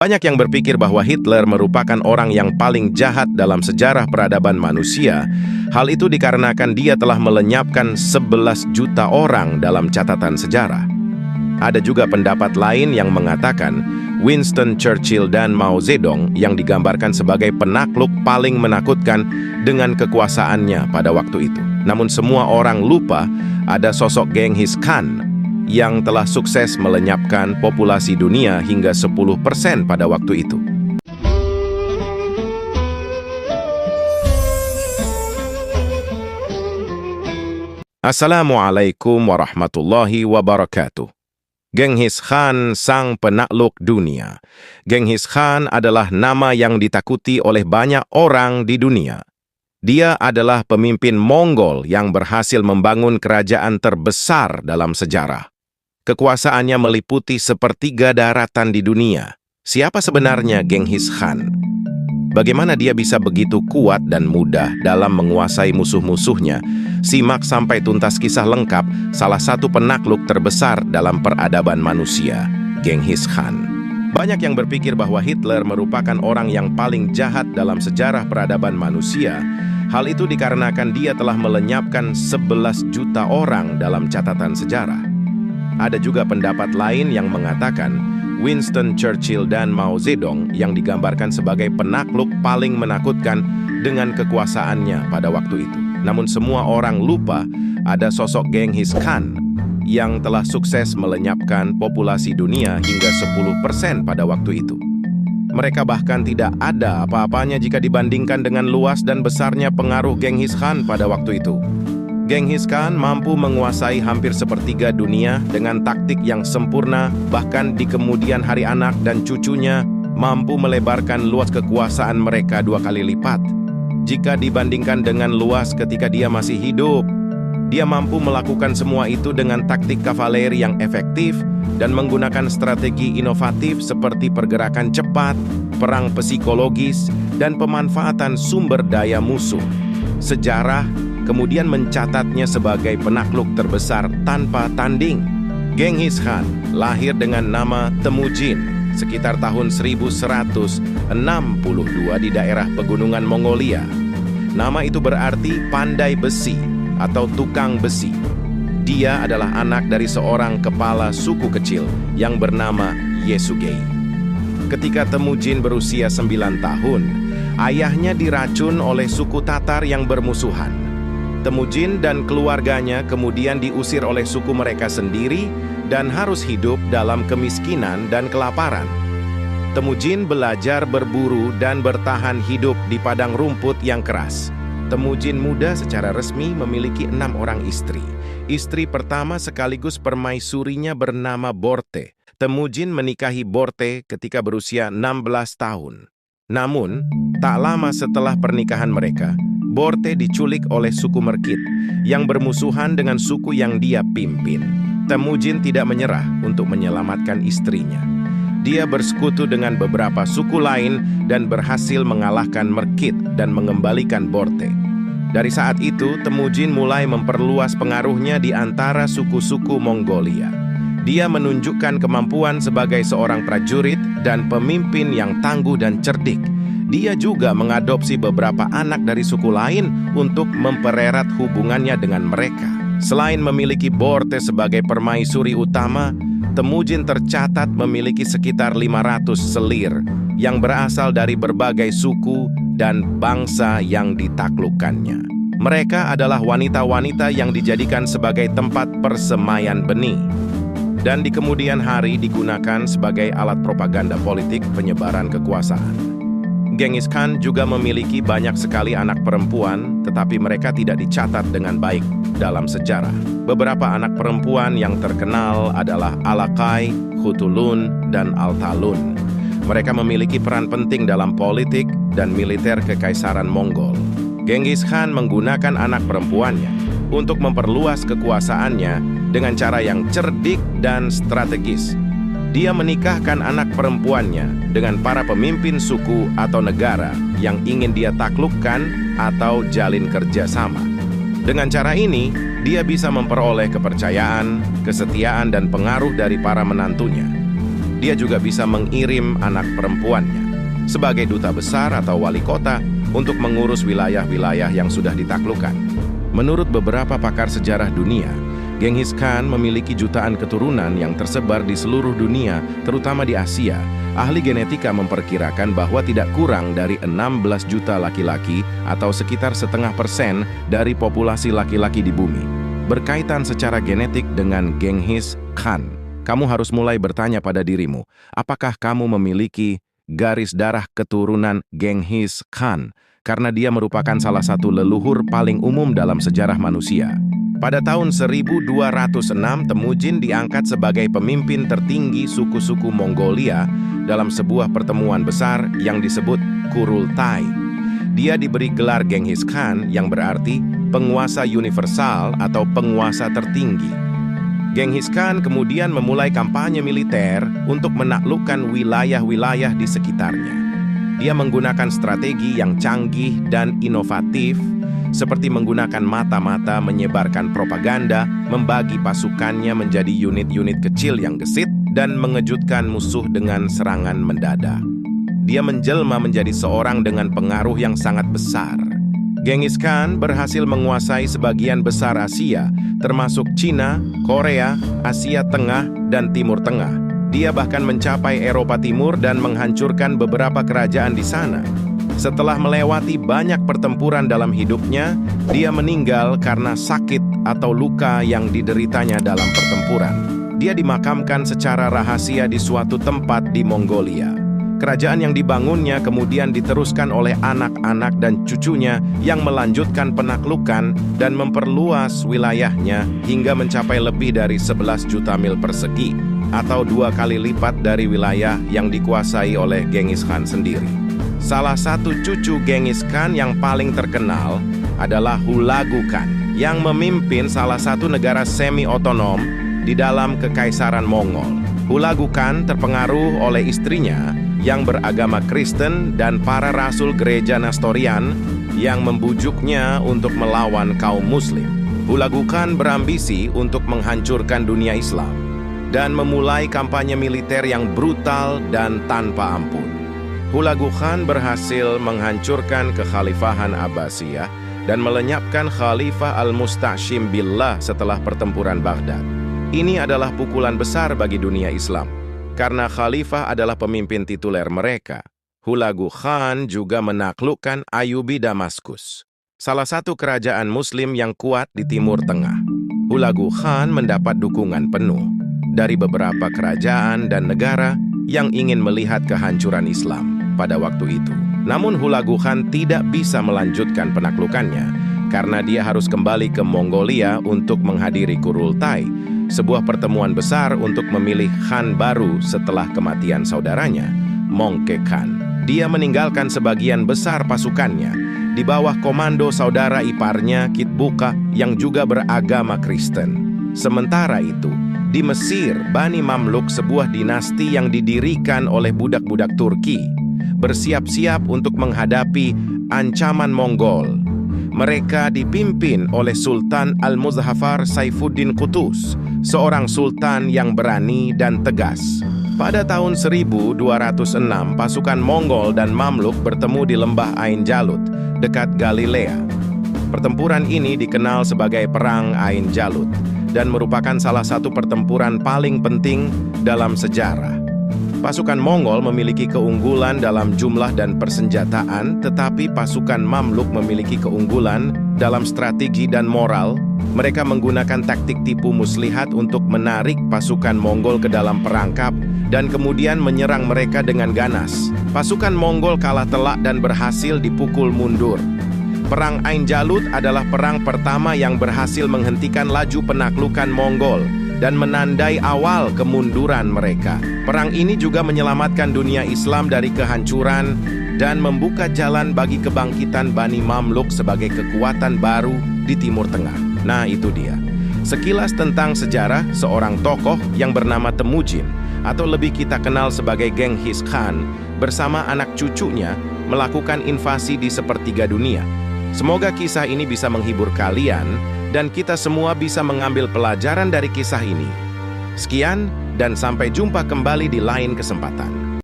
Banyak yang berpikir bahwa Hitler merupakan orang yang paling jahat dalam sejarah peradaban manusia. Hal itu dikarenakan dia telah melenyapkan 11 juta orang dalam catatan sejarah. Ada juga pendapat lain yang mengatakan Winston Churchill dan Mao Zedong yang digambarkan sebagai penakluk paling menakutkan dengan kekuasaannya pada waktu itu. Namun semua orang lupa ada sosok Genghis Khan yang telah sukses melenyapkan populasi dunia hingga 10% pada waktu itu. Assalamualaikum warahmatullahi wabarakatuh. Genghis Khan, sang penakluk dunia. Genghis Khan adalah nama yang ditakuti oleh banyak orang di dunia. Dia adalah pemimpin Mongol yang berhasil membangun kerajaan terbesar dalam sejarah. Kekuasaannya meliputi sepertiga daratan di dunia. Siapa sebenarnya Genghis Khan? Bagaimana dia bisa begitu kuat dan mudah dalam menguasai musuh-musuhnya? Simak sampai tuntas kisah lengkap salah satu penakluk terbesar dalam peradaban manusia, Genghis Khan. Banyak yang berpikir bahwa Hitler merupakan orang yang paling jahat dalam sejarah peradaban manusia. Hal itu dikarenakan dia telah melenyapkan 11 juta orang dalam catatan sejarah. Ada juga pendapat lain yang mengatakan Winston Churchill dan Mao Zedong yang digambarkan sebagai penakluk paling menakutkan dengan kekuasaannya pada waktu itu. Namun semua orang lupa ada sosok Genghis Khan yang telah sukses melenyapkan populasi dunia hingga 10% pada waktu itu. Mereka bahkan tidak ada apa-apanya jika dibandingkan dengan luas dan besarnya pengaruh Genghis Khan pada waktu itu. Genghis Khan mampu menguasai hampir sepertiga dunia dengan taktik yang sempurna, bahkan di kemudian hari anak dan cucunya mampu melebarkan luas kekuasaan mereka 2 kali lipat. Jika dibandingkan dengan luas ketika dia masih hidup, dia mampu melakukan semua itu dengan taktik kavaleri yang efektif dan menggunakan strategi inovatif seperti pergerakan cepat, perang psikologis, dan pemanfaatan sumber daya musuh. Sejarah kemudian mencatatnya sebagai penakluk terbesar tanpa tanding. Genghis Khan lahir dengan nama Temujin sekitar tahun 1162 di daerah pegunungan Mongolia. Nama itu berarti pandai besi atau tukang besi. Dia adalah anak dari seorang kepala suku kecil yang bernama Yesugei. Ketika Temujin berusia 9 tahun, ayahnya diracun oleh suku Tatar yang bermusuhan. Temujin dan keluarganya kemudian diusir oleh suku mereka sendiri dan harus hidup dalam kemiskinan dan kelaparan. Temujin belajar berburu dan bertahan hidup di padang rumput yang keras. Temujin muda secara resmi memiliki 6 orang istri. Istri pertama sekaligus permaisurinya bernama Borte. Temujin menikahi Borte ketika berusia 16 tahun. Namun, tak lama setelah pernikahan mereka, Borte diculik oleh suku Merkit yang bermusuhan dengan suku yang dia pimpin. Temujin tidak menyerah untuk menyelamatkan istrinya. Dia bersekutu dengan beberapa suku lain dan berhasil mengalahkan Merkit dan mengembalikan Borte. Dari saat itu, Temujin mulai memperluas pengaruhnya di antara suku-suku Mongolia. Dia menunjukkan kemampuan sebagai seorang prajurit dan pemimpin yang tangguh dan cerdik. Dia juga mengadopsi beberapa anak dari suku lain untuk mempererat hubungannya dengan mereka. Selain memiliki Borte sebagai permaisuri utama, Temujin tercatat memiliki sekitar 500 selir yang berasal dari berbagai suku dan bangsa yang ditaklukkannya. Mereka adalah wanita-wanita yang dijadikan sebagai tempat persemaian benih dan di kemudian hari digunakan sebagai alat propaganda politik penyebaran kekuasaan. Genghis Khan juga memiliki banyak sekali anak perempuan, tetapi mereka tidak dicatat dengan baik dalam sejarah. Beberapa anak perempuan yang terkenal adalah Alakai, Khutulun, dan Altalun. Mereka memiliki peran penting dalam politik dan militer Kekaisaran Mongol. Genghis Khan menggunakan anak perempuannya untuk memperluas kekuasaannya dengan cara yang cerdik dan strategis. Dia menikahkan anak perempuannya dengan para pemimpin suku atau negara yang ingin dia taklukkan atau jalin kerjasama. Dengan cara ini, dia bisa memperoleh kepercayaan, kesetiaan, dan pengaruh dari para menantunya. Dia juga bisa mengirim anak perempuannya sebagai duta besar atau wali kota untuk mengurus wilayah-wilayah yang sudah ditaklukkan. Menurut beberapa pakar sejarah dunia, Genghis Khan memiliki jutaan keturunan yang tersebar di seluruh dunia, terutama di Asia. Ahli genetika memperkirakan bahwa tidak kurang dari 16 juta laki-laki atau sekitar 0,5% dari populasi laki-laki di bumi berkaitan secara genetik dengan Genghis Khan. Kamu harus mulai bertanya pada dirimu, apakah kamu memiliki garis darah keturunan Genghis Khan? Karena dia merupakan salah satu leluhur paling umum dalam sejarah manusia. Pada tahun 1206, Temujin diangkat sebagai pemimpin tertinggi suku-suku Mongolia dalam sebuah pertemuan besar yang disebut Kurultai. Dia diberi gelar Genghis Khan yang berarti penguasa universal atau penguasa tertinggi. Genghis Khan kemudian memulai kampanye militer untuk menaklukkan wilayah-wilayah di sekitarnya. Dia menggunakan strategi yang canggih dan inovatif, seperti menggunakan mata-mata menyebarkan propaganda, membagi pasukannya menjadi unit-unit kecil yang gesit, dan mengejutkan musuh dengan serangan mendadak. Dia menjelma menjadi seorang dengan pengaruh yang sangat besar. Genghis Khan berhasil menguasai sebagian besar Asia, termasuk Cina, Korea, Asia Tengah, dan Timur Tengah. Dia bahkan mencapai Eropa Timur dan menghancurkan beberapa kerajaan di sana. Setelah melewati banyak pertempuran dalam hidupnya, dia meninggal karena sakit atau luka yang dideritanya dalam pertempuran. Dia dimakamkan secara rahasia di suatu tempat di Mongolia. Kerajaan yang dibangunnya kemudian diteruskan oleh anak-anak dan cucunya yang melanjutkan penaklukan dan memperluas wilayahnya hingga mencapai lebih dari 11 juta mil persegi, atau 2 kali lipat dari wilayah yang dikuasai oleh Genghis Khan sendiri. Salah satu cucu Genghis Khan yang paling terkenal adalah Hulagu Khan, yang memimpin salah satu negara semi-otonom di dalam Kekaisaran Mongol. Hulagu Khan terpengaruh oleh istrinya yang beragama Kristen dan para rasul gereja Nestorian yang membujuknya untuk melawan kaum Muslim. Hulagu Khan berambisi untuk menghancurkan dunia Islam dan memulai kampanye militer yang brutal dan tanpa ampun. Hulagu Khan berhasil menghancurkan kekhalifahan Abbasiyah dan melenyapkan Khalifah Al-Musta'syim Billah setelah pertempuran Baghdad. Ini adalah pukulan besar bagi dunia Islam, karena Khalifah adalah pemimpin tituler mereka. Hulagu Khan juga menaklukkan Ayyubi Damaskus, salah satu kerajaan Muslim yang kuat di Timur Tengah. Hulagu Khan mendapat dukungan penuh dari beberapa kerajaan dan negara yang ingin melihat kehancuran Islam pada waktu itu. Namun Hulagu Khan tidak bisa melanjutkan penaklukannya karena dia harus kembali ke Mongolia untuk menghadiri Kurultai, sebuah pertemuan besar untuk memilih Khan baru setelah kematian saudaranya, Mongke Khan. Dia meninggalkan sebagian besar pasukannya di bawah komando saudara iparnya Kitbuka yang juga beragama Kristen. Sementara itu, di Mesir, Bani Mamluk, sebuah dinasti yang didirikan oleh budak-budak Turki, bersiap-siap untuk menghadapi ancaman Mongol. Mereka dipimpin oleh Sultan Al-Muzaffar Saifuddin Qutuz, seorang sultan yang berani dan tegas. Pada tahun 1206, pasukan Mongol dan Mamluk bertemu di lembah Ain Jalut, dekat Galilea. Pertempuran ini dikenal sebagai Perang Ain Jalut dan merupakan salah satu pertempuran paling penting dalam sejarah. Pasukan Mongol memiliki keunggulan dalam jumlah dan persenjataan, tetapi pasukan Mamluk memiliki keunggulan dalam strategi dan moral. Mereka menggunakan taktik tipu muslihat untuk menarik pasukan Mongol ke dalam perangkap dan kemudian menyerang mereka dengan ganas. Pasukan Mongol kalah telak dan berhasil dipukul mundur. Perang Ain Jalut adalah perang pertama yang berhasil menghentikan laju penaklukan Mongol dan menandai awal kemunduran mereka. Perang ini juga menyelamatkan dunia Islam dari kehancuran dan membuka jalan bagi kebangkitan Bani Mamluk sebagai kekuatan baru di Timur Tengah. Nah, itu dia. Sekilas tentang sejarah seorang tokoh yang bernama Temujin, atau lebih kita kenal sebagai Genghis Khan, bersama anak cucunya melakukan invasi di sepertiga dunia. Semoga kisah ini bisa menghibur kalian dan kita semua bisa mengambil pelajaran dari kisah ini. Sekian, dan sampai jumpa kembali di lain kesempatan.